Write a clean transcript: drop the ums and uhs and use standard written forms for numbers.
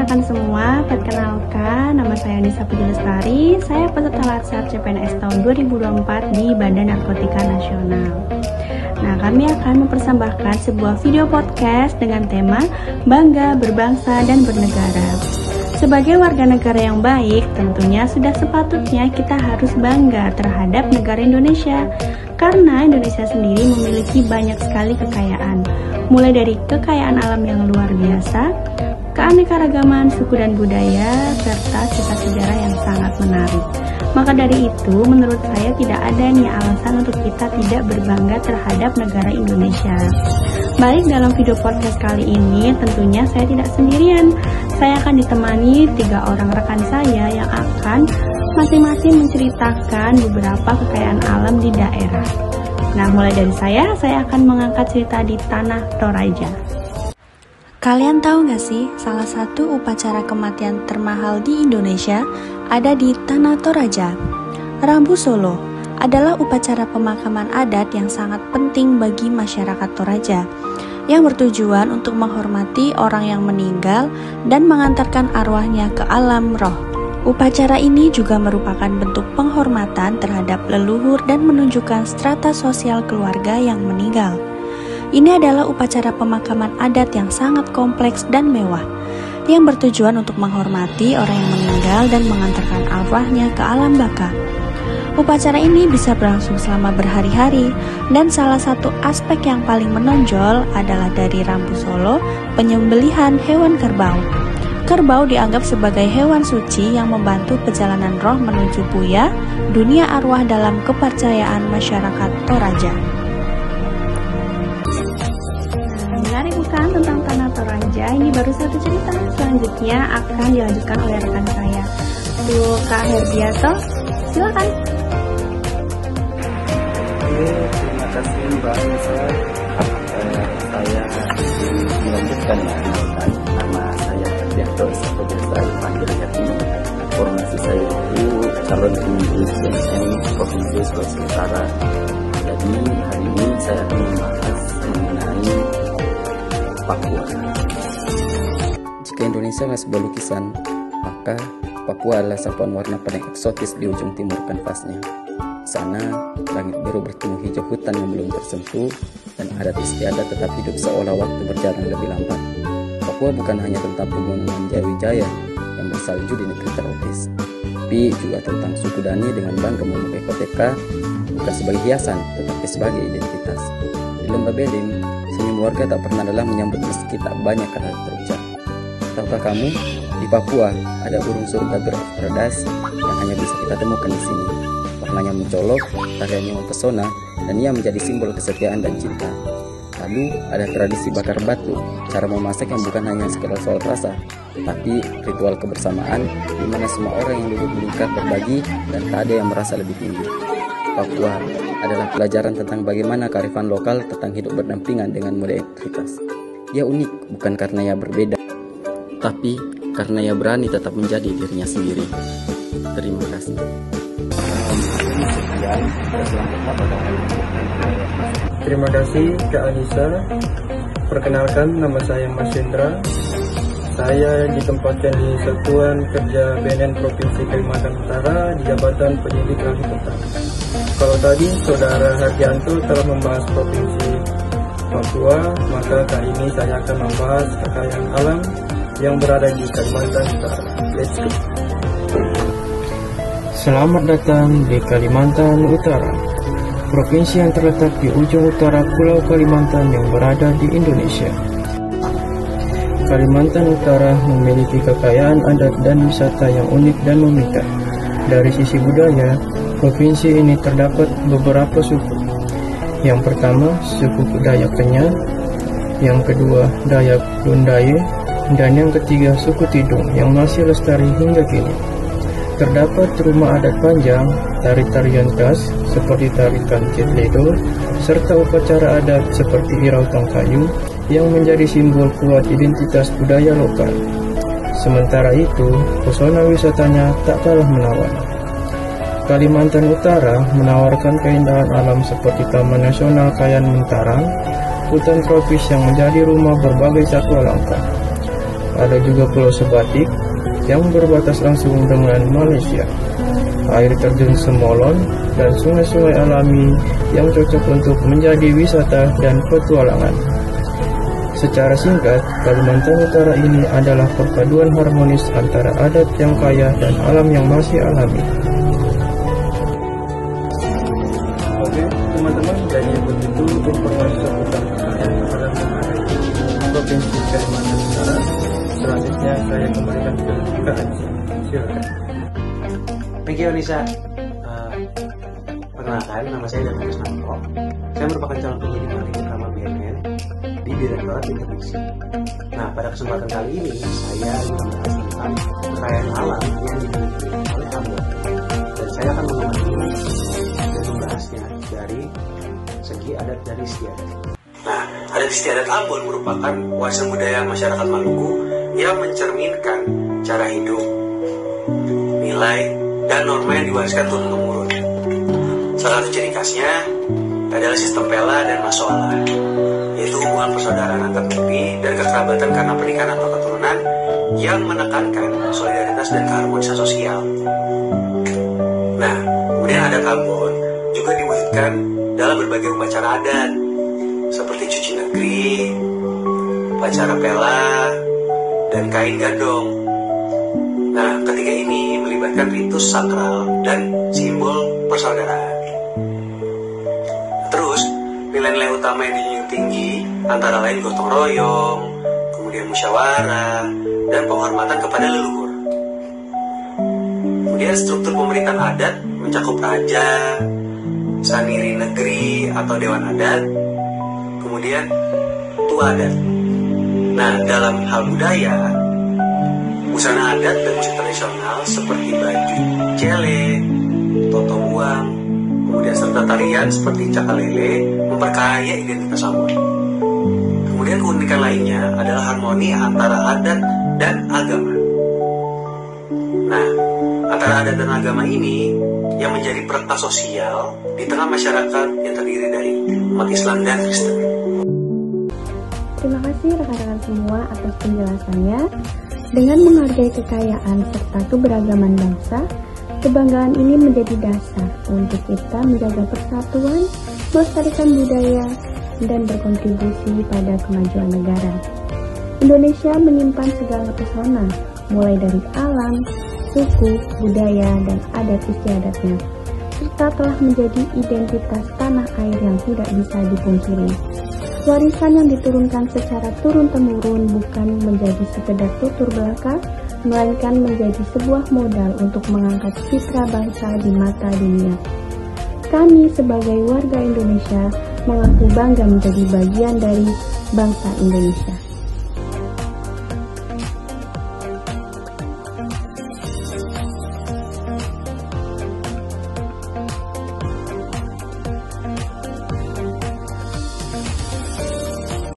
rekan-rekan semua, perkenalkan nama saya Nisa Puji Lestari. Saya peserta Latsar CPNS tahun 2024 di Badan Narkotika Nasional. Nah, kami akan mempersembahkan sebuah video podcast dengan tema Bangga Berbangsa dan Bernegara. Sebagai warga negara yang baik, tentunya sudah sepatutnya kita harus bangga terhadap negara Indonesia. Karena Indonesia sendiri memiliki banyak sekali kekayaan, mulai dari kekayaan alam yang luar biasa, keanekaragaman suku dan budaya, serta sisa sejarah yang sangat menarik. Maka dari itu, menurut saya tidak ada nih alasan untuk kita tidak berbangga terhadap negara Indonesia. Baik, dalam video podcast kali ini tentunya saya tidak sendirian. Saya akan ditemani 3 orang rekan saya yang akan masing-masing menceritakan beberapa kekayaan alam di daerah. Nah, mulai dari saya akan mengangkat cerita di Tanah Toraja. Kalian tahu gak sih, salah satu upacara kematian termahal di Indonesia ada di Tanah Toraja. Rambu Solo adalah upacara pemakaman adat yang sangat penting bagi masyarakat Toraja, yang bertujuan untuk menghormati orang yang meninggal dan mengantarkan arwahnya ke alam roh. Upacara ini juga merupakan bentuk penghormatan terhadap leluhur dan menunjukkan strata sosial keluarga yang meninggal. Ini adalah upacara pemakaman adat yang sangat kompleks dan mewah, yang bertujuan untuk menghormati orang yang meninggal dan mengantarkan arwahnya ke alam baka. Upacara ini bisa berlangsung selama berhari-hari, dan salah satu aspek yang paling menonjol adalah dari Rambu Solo, penyembelihan hewan kerbau. Kerbau dianggap sebagai hewan suci yang membantu perjalanan roh menuju Buya, dunia arwah dalam kepercayaan masyarakat Toraja. Menarik bukan tentang Tanah Toraja? Ini baru satu cerita. Selanjutnya akan dilanjutkan oleh rekan saya, Kak Herbiato. Silakan. Terima kasih Mbak Nisa. Saya melanjutkan nama saya Herbiato, atau biasa dipanggil Herbi. Formasi saya itu calon pemimpin CSM Provinsi Sulawesi Utara. Jadi hari ini saya akan membahas mengenai Papua. Jika Indonesia adalah sebuah lukisan, maka Papua adalah satuan warna paling eksotis di ujung timur kanvasnya. Di sana, langit biru bertemu hijau hutan yang belum tersentuh, dan adat istiadat tetap hidup seolah waktu berjalan lebih lambat. Papua bukan hanya tentang pegunungan Jayawijaya yang bersalju di negeri tropis, tapi juga tentang suku Dani dengan bangga memakai koteka, bukan sebagai hiasan, tetapi sebagai identitas. Di Lembah Belim, senyum warga tak pernah lelah menyambut meski tak banyak kata terucap. Tahukah kamu, di Papua ada burung surga Bird of Paradise yang hanya bisa kita temukan di sini. Warnanya mencolok, tariannya mempesona, dan ia menjadi simbol kesetiaan dan cinta. Lalu ada tradisi bakar batu, cara memasak yang bukan hanya sekedar soal rasa, tapi ritual kebersamaan di mana semua orang yang duduk melingkar berbagi dan tak ada yang merasa lebih tinggi. Papua adalah pelajaran tentang bagaimana kearifan lokal tentang hidup berdampingan dengan modernitas. Ia unik bukan karena ia berbeda, tapi karena ia berani tetap menjadi dirinya sendiri. Terima kasih. Terima kasih Kak Anissa. Perkenalkan, nama saya Mas Hendra. Saya ditempatkan di Satuan Kerja BNN Provinsi Kalimantan Utara di Jabatan Penyidik Ahli Kota. Kalau tadi Saudara Hardianto telah membahas Provinsi Papua, maka kali ini saya akan membahas kekayaan alam yang berada di Kalimantan Utara. Let's go. Selamat datang di Kalimantan Utara, provinsi yang terletak di ujung utara Pulau Kalimantan yang berada di Indonesia. Kalimantan Utara memiliki kekayaan adat dan wisata yang unik dan memikat. Dari sisi budaya, provinsi ini terdapat beberapa suku. Yang pertama, suku Dayak Kenyah, yang kedua Dayak Lundaye, dan yang ketiga suku Tidung yang masih lestari hingga kini. Terdapat rumah adat panjang, tari-tarian khas seperti tarikan Kitledo, serta upacara adat seperti Irautang Kayu yang menjadi simbol kuat identitas budaya lokal. Sementara itu, pesona wisatanya tak kalah menawan. Kalimantan Utara menawarkan keindahan alam seperti Taman Nasional Kayan Mentarang, hutan tropis yang menjadi rumah berbagai satwa langka. Ada juga Pulau Sebatik yang berbatas langsung dengan Malaysia, air terjun Semolon, dan sungai-sungai alami yang cocok untuk menjadi wisata dan petualangan. Secara singkat, Kalimantan Utara ini adalah perpaduan harmonis antara adat yang kaya dan alam yang masih alami. Oke, teman-teman, jadi begitu informasi seputar kekayaan alam yang ada di Provinsi Kalimantan Utara. Selanjutnya saya kembalikan ke Kak Anissa. Silakan. Thank you, Anissa. Perkenalkan, nama saya David Krisnanto. Saya merupakan calon penyidik Balik Utama BNN di Direktorat Intervisi. Nah, pada kesempatan kali ini saya akan membahas tentang kekayaan alam yang dimiliki oleh Ambon. Dan saya akan mengamati dan membahasnya dari segi adat dan istiadat. Nah, adat istiadat Ambon merupakan warisan budaya masyarakat Maluku yang mencerminkan cara hidup, nilai, dan norma yang diwariskan turun-temurun. Salah satu ciri khasnya adalah sistem pela dan masoala, yaitu hubungan persaudaraan antar negeri dan kekerabatan karena pernikahan atau keturunan yang menekankan solidaritas dan keharmonisan sosial. Nah, kemudian adat Ambon juga diwujudkan dalam berbagai upacara adat, seperti cuci negeri, upacara pela, dan kain gandong. Nah, ketiga ini melibatkan ritus sakral dan simbol persaudaraan. Terus, nilai-nilai utama yang dijunjung tinggi antara lain gotong royong, kemudian musyawarah, dan penghormatan kepada leluhur. Kemudian struktur pemerintahan adat mencakup raja, saniri negeri atau dewan adat, kemudian tua adat. Nah, dalam hal budaya, busana adat dan musik tradisional seperti baju cele, toto buang, kemudian serta tarian seperti cakalele memperkaya identitas Ambon. Kemudian keunikan lainnya adalah harmoni antara adat dan agama. Nah, antara adat dan agama ini yang menjadi perekat sosial di tengah masyarakat yang terdiri dari umat Islam dan Kristen. Terima kasih rekan-rekan semua atas penjelasannya. Dengan menghargai kekayaan serta keberagaman bangsa, kebanggaan ini menjadi dasar untuk kita menjaga persatuan, melestarikan budaya, dan berkontribusi pada kemajuan negara. Indonesia menyimpan segala pesona, mulai dari alam, suku, budaya, dan adat istiadatnya, serta telah menjadi identitas tanah air yang tidak bisa dipungkiri. Warisan yang diturunkan secara turun-temurun bukan menjadi sekedar tutur belaka, melainkan menjadi sebuah modal untuk mengangkat citra bangsa di mata dunia. Kami sebagai warga Indonesia mengaku bangga menjadi bagian dari bangsa Indonesia.